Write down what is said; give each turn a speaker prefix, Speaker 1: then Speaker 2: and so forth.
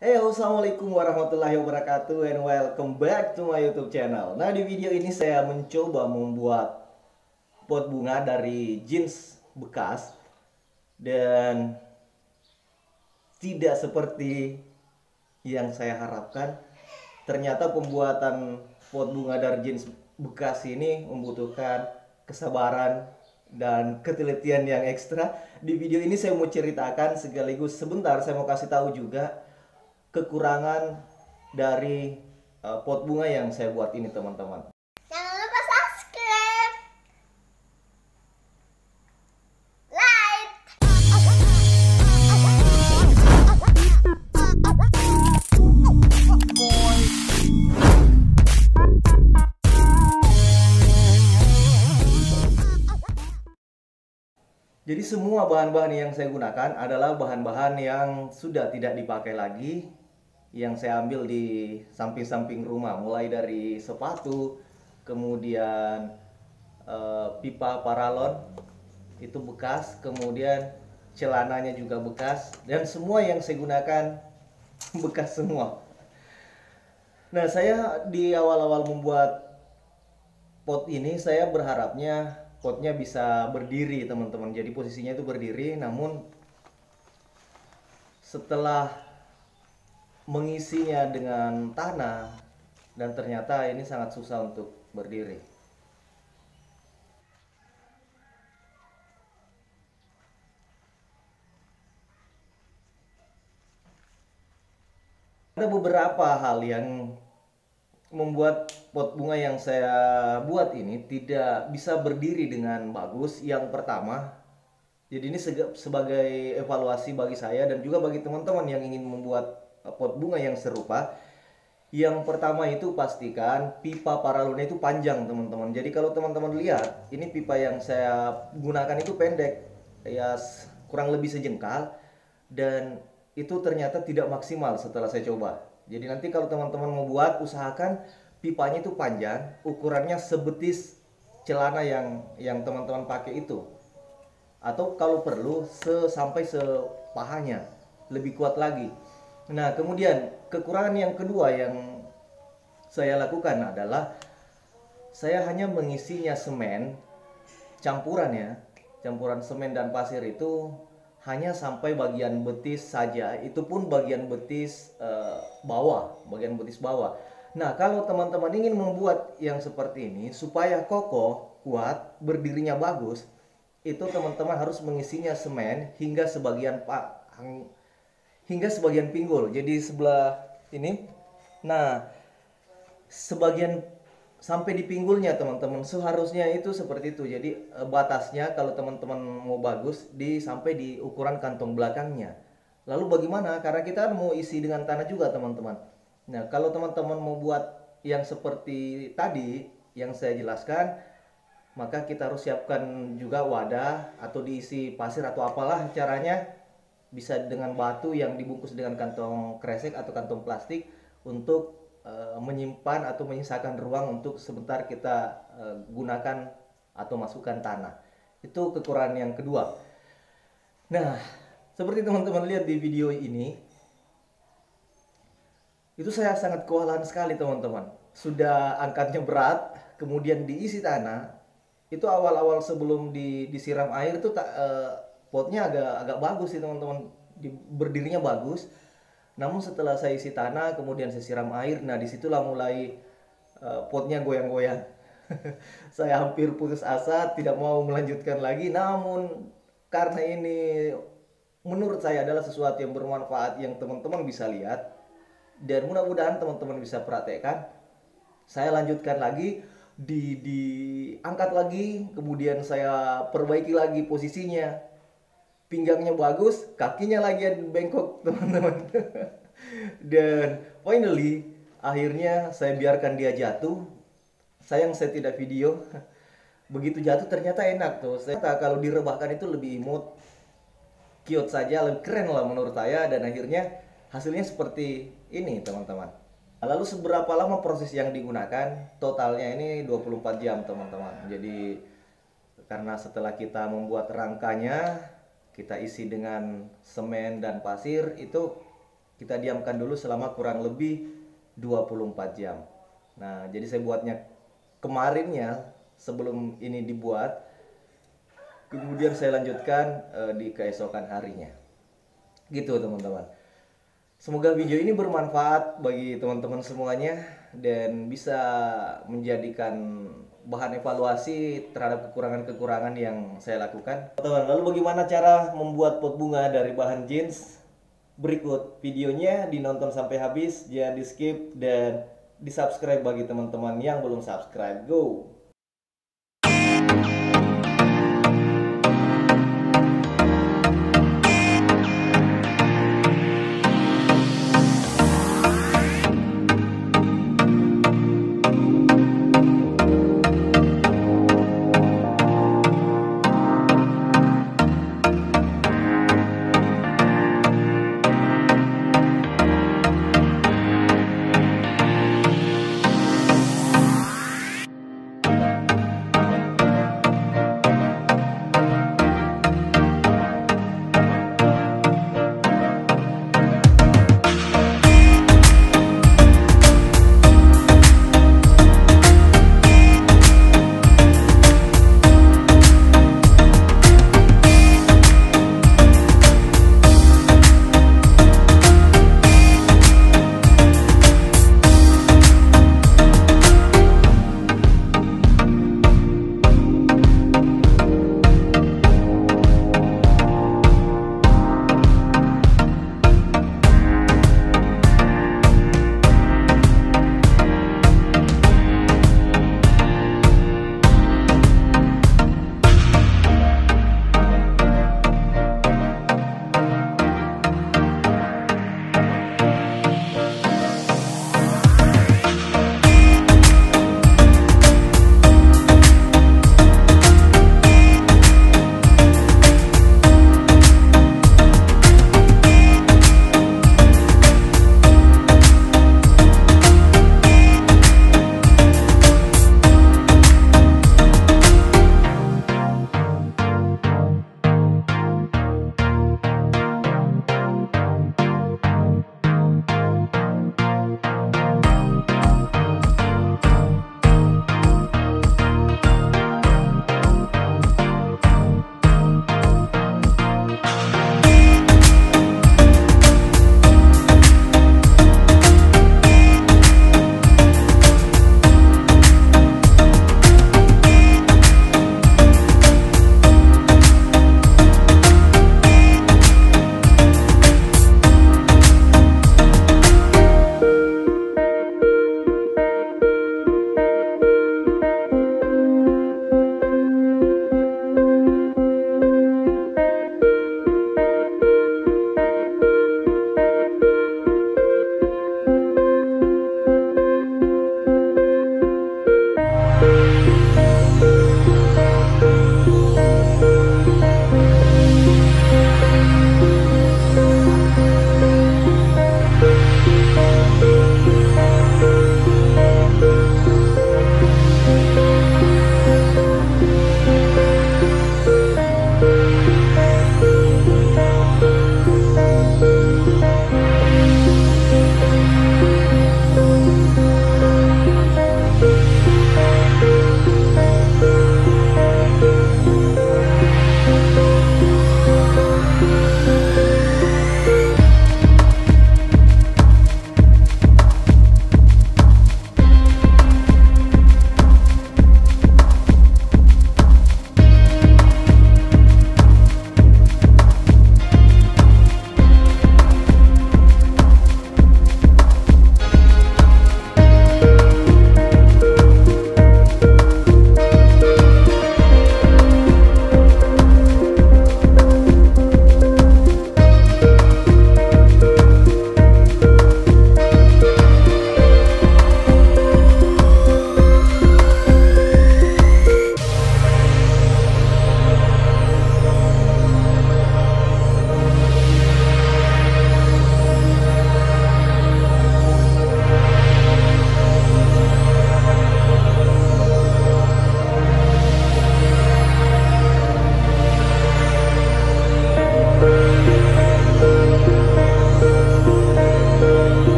Speaker 1: Assalamualaikum warahmatullahi wabarakatuh and welcome back to my YouTube channel. Nah, di video ini saya mencoba membuat pot bunga dari jeans bekas dan tidak seperti yang saya harapkan. Ternyata pembuatan pot bunga dari jeans bekas ini membutuhkan kesabaran dan ketelitian yang ekstra. Di video ini saya mau ceritakan sekaligus sebentar saya mau kasih tahu juga kekurangan dari pot bunga yang saya buat ini, teman-teman.
Speaker 2: Jangan lupa subscribe, like.
Speaker 1: Jadi semua bahan-bahan yang saya gunakan adalah bahan-bahan yang sudah tidak dipakai lagi, yang saya ambil di samping-samping rumah, mulai dari sepatu, kemudian pipa paralon itu bekas, kemudian celananya juga bekas, dan semua yang saya gunakan bekas semua. Nah, saya di awal-awal membuat pot ini saya berharapnya potnya bisa berdiri, teman-teman. Jadi posisinya itu berdiri, namun setelah mengisinya dengan tanah dan ternyata ini sangat susah untuk berdiri. Ada beberapa hal yang membuat pot bunga yang saya buat ini tidak bisa berdiri dengan bagus. Yang pertama, jadi ini sebagai evaluasi bagi saya dan juga bagi teman-teman yang ingin membuat pot bunga yang serupa. Yang pertama itu pastikan pipa paralonnya itu panjang, teman-teman. Jadi kalau teman-teman lihat, ini pipa yang saya gunakan itu pendek, ya kurang lebih sejengkal, dan itu ternyata tidak maksimal setelah saya coba. Jadi nanti kalau teman-teman mau buat, usahakan pipanya itu panjang, ukurannya sebetis celana yang teman-teman pakai itu, atau kalau perlu sampai sepahanya, lebih kuat lagi. Nah, kemudian kekurangan yang kedua yang saya lakukan adalah saya hanya mengisinya semen campuran, ya, campuran semen dan pasir itu hanya sampai bagian betis saja, itu pun bagian betis bawah, bagian betis bawah. Nah, kalau teman-teman ingin membuat yang seperti ini supaya kokoh, kuat, berdirinya bagus, itu teman-teman harus mengisinya semen hingga sebagian pinggul. Jadi sebelah ini. Nah, sebagian sampai di pinggulnya, teman-teman. Seharusnya itu seperti itu. Jadi batasnya kalau teman-teman mau bagus sampai di ukuran kantong belakangnya. Lalu bagaimana? Karena kita mau isi dengan tanah juga, teman-teman. Nah, kalau teman-teman mau buat yang seperti tadi yang saya jelaskan, maka kita harus siapkan juga wadah atau diisi pasir atau apalah caranya, bisa dengan batu yang dibungkus dengan kantong kresek atau kantong plastik untuk menyimpan atau menyisakan ruang untuk sebentar kita gunakan atau masukkan tanah. Itu kekurangan yang kedua. Nah, seperti teman-teman lihat di video ini, itu saya sangat kewalahan sekali, teman-teman. Sudah angkatnya berat, kemudian diisi tanah. Itu awal-awal sebelum disiram air itu potnya agak bagus sih, teman-teman. Berdirinya bagus. Namun setelah saya isi tanah, kemudian saya siram air, nah disitulah mulai potnya goyang-goyang. Saya hampir putus asa, tidak mau melanjutkan lagi. Namun karena ini menurut saya adalah sesuatu yang bermanfaat yang teman-teman bisa lihat, dan mudah-mudahan teman-teman bisa praktekkan, saya lanjutkan lagi, diangkat lagi, kemudian saya perbaiki lagi posisinya, pinggangnya bagus, kakinya lagi bengkok, teman-teman. Dan finally, akhirnya saya biarkan dia jatuh. Sayang saya tidak video. Begitu jatuh ternyata enak tuh. Kalau direbahkan itu lebih imut, cute saja, lebih keren lah menurut saya. Dan akhirnya hasilnya seperti ini, teman-teman. Lalu seberapa lama proses yang digunakan? Totalnya ini 24 jam, teman-teman. Jadi karena setelah kita membuat rangkanya, kita isi dengan semen dan pasir, itu kita diamkan dulu selama kurang lebih 24 jam. Nah, jadi saya buatnya kemarinnya sebelum ini dibuat, kemudian saya lanjutkan di keesokan harinya. Gitu teman-teman. Semoga video ini bermanfaat bagi teman-teman semuanya dan bisa menjadikan bahan evaluasi terhadap kekurangan-kekurangan yang saya lakukan. Teman, lalu bagaimana cara membuat pot bunga dari bahan jeans? Berikut videonya, dinonton sampai habis, jangan di skip dan di subscribe bagi teman-teman yang belum subscribe. Go!